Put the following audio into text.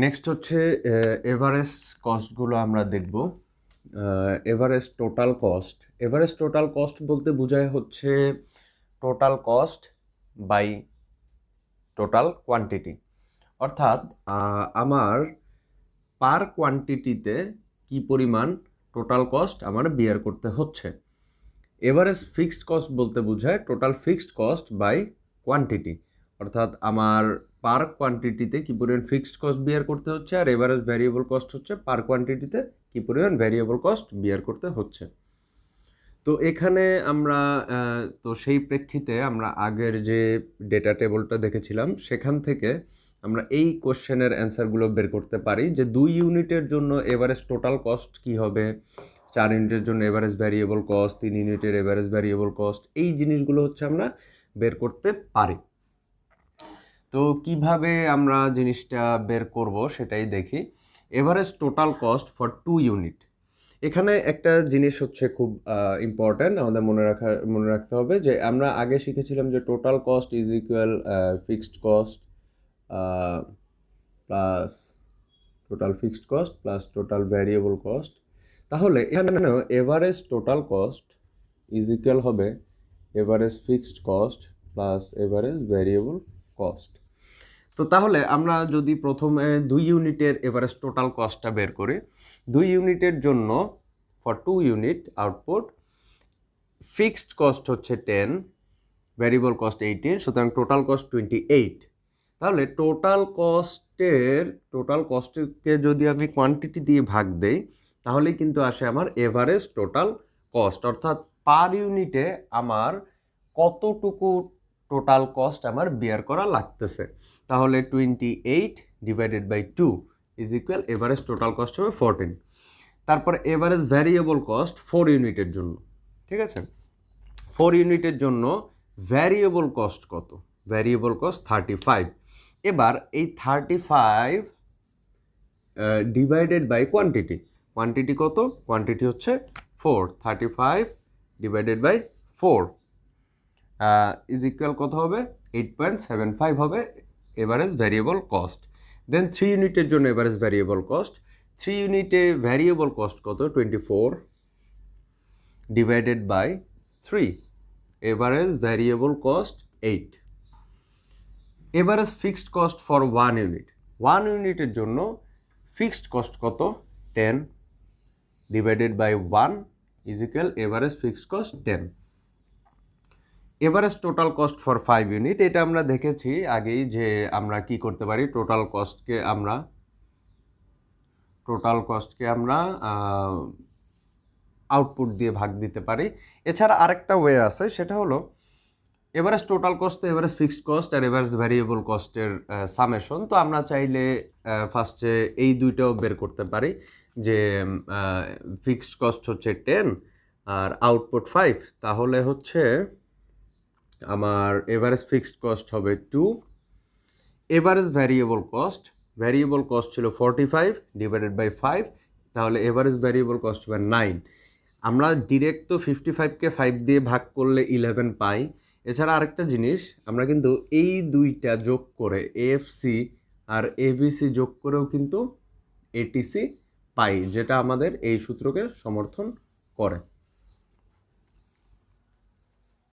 Next হচ্ছে average কস্টগুলো আমরা দেখব। Average total cost, average total cost বলতে বোঝায় হচ্ছে total cost by total quantity, অর্থাৎ আমার পার কোয়ান্টিটিতে কি পরিমাণ টোটাল কস্ট আমার বিয়ার করতে হচ্ছে। এভারেজ ফিক্সড কস্ট বলতে বোঝায় total fixed cost by quantity, অর্থাৎ আমার পার কোয়ান্টিটিতে কি পরিমাণ ফিক্সড কস্ট বিয়ার করতে হচ্ছে, আর এভারেজ ভ্যারিয়েবল কস্ট হচ্ছে পার কোয়ান্টিটিতে কি পরিমাণ ভ্যারিয়েবল কস্ট বিয়ার করতে হচ্ছে। তো এখানে আমরা তো সেই প্রেক্ষিতে আমরা আগের যে ডেটা টেবলটা দেখেছিলাম সেখান থেকে আমরা এই কোশ্চেনের অ্যান্সারগুলো বের করতে পারি যে 2 ইউনিটের জন্য এভারেজ টোটাল কস্ট কি হবে, 4 ইউনিটের জন্য এভারেজ ভ্যারিয়েবল কস্ট, 3 ইউনিটের এভারেজ ভ্যারিয়েবল কস্ট, এই জিনিসগুলো হচ্ছে আমরা বের করতে পারি। তো কিভাবে আমরা জিনিসটা বের করব সেটাই দেখি। Average total cost for 2 unit, এখানে একটা জিনিস হচ্ছে খুব ইম্পর্ট্যান্ট আমাদের মনে রাখতে হবে যে আমরা আগে শিখেছিলাম যে total cost is equal fixed cost plus total fixed cost plus total variable cost. তাহলে এখানেও average total cost is equal হবে average fixed cost plus average variable cost. তো তাহলে আমরা যদি প্রথমে 2 ইউনিটের এভারেজ টোটাল কস্টটা বের করি, 2 ইউনিটের জন্য for 2 unit output fixed cost হচ্ছে 10, ভ্যারিয়েবল কস্ট 18, সুতরাং টোটাল কস্ট 28। তাহলে টোটাল কস্টকে যদি আমি কোয়ান্টিটি দিয়ে ভাগ দেই তাহলেই কিন্তু আসে আমার এভারেজ টোটাল কস্ট, অর্থাৎ পার ইউনিটে আমার কতটুকু টোটাল কস্ট আমার বিয়ার করা লাগতেছে। তাহলে 28 divided by 2 is equal average total cost হবে 14। তারপর এভারেজ ভ্যারিয়েবল কস্ট 4 ইউনিটের জন্য, ঠিক আছে, 4 ইউনিটের জন্য ভ্যারিয়েবল কস্ট কত? Variable cost 35। এবার এই 35 ডিভাইডেড বাই কোয়ান্টিটি, কোয়ান্টিটি কত? কোয়ান্টিটি হচ্ছে 4, 35 ডিভাইডেড বাই 4 ইজ ইকুয়াল কত হবে? 8.75 হবে এভারেজ ভ্যারিয়েবল কস্ট। দেন 3 ইউনিটের জন্য এভারেজ ভ্যারিয়েবল কস্ট, 3 ইউনিটে ভ্যারিয়েবল কস্ট কত? 24 divided by 3, average variable cost 8। Average fixed cost for 1 unit, 1 ইউনিটের জন্য ফিক্সড কস্ট কত? 10 divided by 1 is equal average fixed cost 10। Average total cost for 5 unit, এটা আমরা দেখেছি আগেই যে আমরা কি করতে পারি, টোটাল কস্টকে আমরা আউটপুট দিয়ে ভাগ দিতে পারি। এছাড়া আরেকটা ওয়ে আছে, সেটা হলো average total cost, average fixed cost আর এভারেজ ভ্যারিয়েবল কস্টের সামেশন। তো আমরা চাইলে ফার্স্টে এই দুইটাও বের করতে পারি যে ফিক্সড কস্ট হচ্ছে 10 আর আউটপুট 5, তাহলে হচ্ছে আমার এভারেজ ফিক্সড কস্ট হবে 2, এভারেজ ভ্যারিয়েবল কস্ট ছিল 45 ডিভাইডেড বাই 5, তাহলে এভারেজ ভ্যারিয়েবল কস্ট হবে 9। আমরা ডিরেক্ট তো 55কে 5 দিয়ে ভাগ করলে 11 পাই। এছাড়া আরেকটা জিনিস, আমরা কিন্তু এই দুইটা যোগ করে এএফসি আর এবিসি যোগ করেও কিন্তু এটিসি পাই, যেটা আমাদের এই সূত্রকে সমর্থন করে।